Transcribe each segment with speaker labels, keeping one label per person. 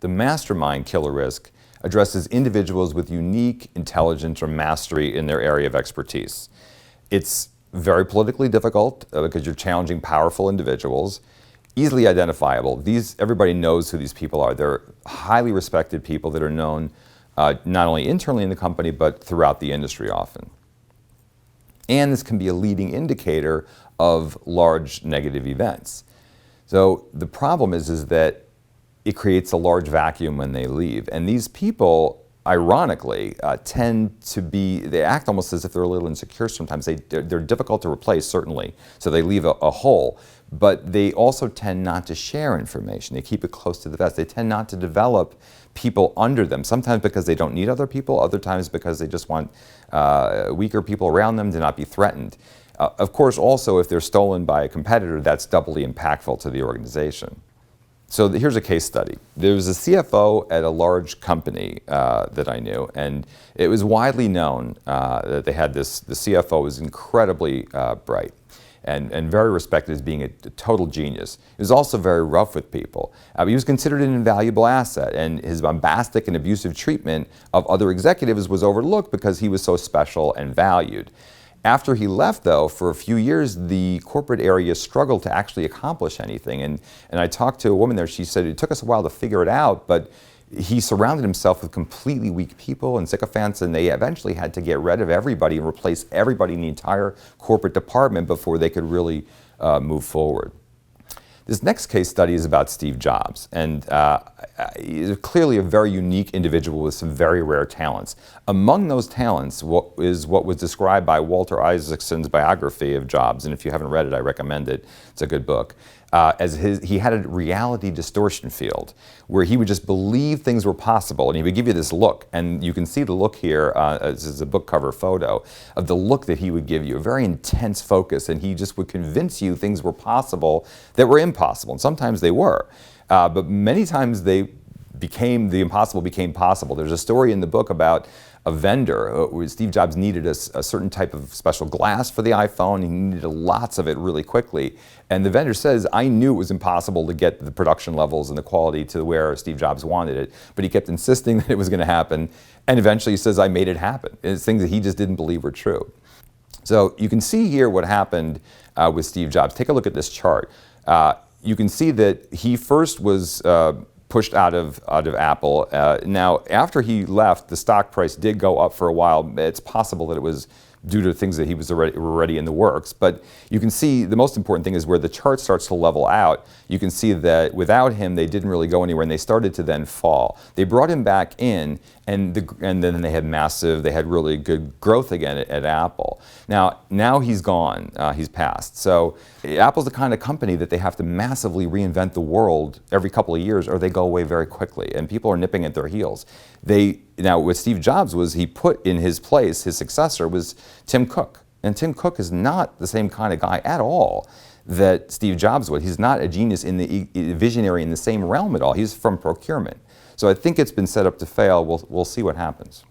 Speaker 1: The mastermind killer risk addresses individuals with unique intelligence or mastery in their area of expertise. It's very politically difficult because you're challenging powerful individuals, easily identifiable. Everybody knows who these people are. They're highly respected people that are known not only internally in the company, but throughout the industry often. And this can be a leading indicator of large negative events. So the problem is that it creates a large vacuum when they leave. And these people, ironically, they act almost as if they're a little insecure sometimes. They're difficult to replace, certainly, so they leave a hole. But they also tend not to share information. They keep it close to the vest. They tend not to develop people under them, sometimes because they don't need other people, other times because they just want weaker people around them to not be threatened. Of course, also, if they're stolen by a competitor, that's doubly impactful to the organization. So here's a case study. There was a CFO at a large company that I knew, and it was widely known that they had the CFO was incredibly bright and very respected as being a total genius. He was also very rough with people. He was considered an invaluable asset, and his bombastic and abusive treatment of other executives was overlooked because he was so special and valued. After he left, though, for a few years, the corporate area struggled to actually accomplish anything. And I talked to a woman there. She said it took us a while to figure it out, but he surrounded himself with completely weak people and sycophants, and they eventually had to get rid of everybody and replace everybody in the entire corporate department before they could really move forward. This next case study is about Steve Jobs, and he's clearly a very unique individual with some very rare talents. Among those talents what was described by Walter Isaacson's biography of Jobs, and if you haven't read it, I recommend it. It's a good book. He had a reality distortion field where he would just believe things were possible, and he would give you this look, and you can see the look here. This is a book cover photo of the look that he would give you, a very intense focus, and he just would convince you things were possible that were impossible, and sometimes they were, but many times the impossible became possible. There's a story in the book about a vendor. Steve Jobs needed a certain type of special glass for the iPhone. He needed lots of it really quickly. And the vendor says, I knew it was impossible to get the production levels and the quality to where Steve Jobs wanted it, but he kept insisting that it was going to happen. And eventually he says, I made it happen. And it's things that he just didn't believe were true. So you can see here what happened with Steve Jobs. Take a look at this chart. You can see that he first was pushed out of Apple. Now, after he left, the stock price did go up for a while. It's possible that it was due to things that he was already in the works. But you can see the most important thing is where the chart starts to level out. You can see that without him, they didn't really go anywhere, and they started to then fall. They brought him back in, and then they had really good growth again at Apple. Now he's gone, he's passed. So Apple's the kind of company that they have to massively reinvent the world every couple of years, or they go away very quickly, and people are nipping at their heels. Now with Steve Jobs he put in his place, his successor was Tim Cook. And Tim Cook is not the same kind of guy at all that Steve Jobs was. He's not a genius visionary in the same realm at all. He's from procurement. So I think it's been set up to fail. We'll see what happens.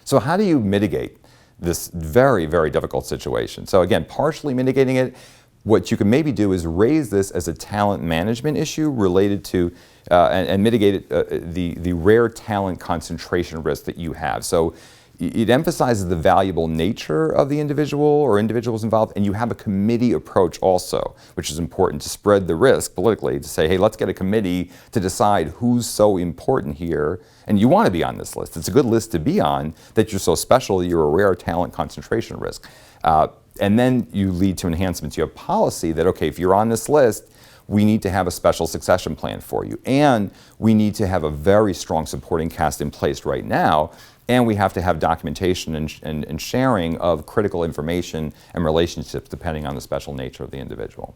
Speaker 1: So how do you mitigate this very, very difficult situation? So again, partially mitigating it, what you can maybe do is raise this as a talent management issue related to and mitigate the rare talent concentration risk that you have. So it emphasizes the valuable nature of the individual or individuals involved, and you have a committee approach also, which is important to spread the risk politically, to say, hey, let's get a committee to decide who's so important here, and you want to be on this list. It's a good list to be on, that you're so special that you're a rare talent concentration risk. And then you lead to enhancements. You have policy that, okay, if you're on this list, we need to have a special succession plan for you. And we need to have a very strong supporting cast in place right now. And we have to have documentation and sharing of critical information and relationships depending on the special nature of the individual.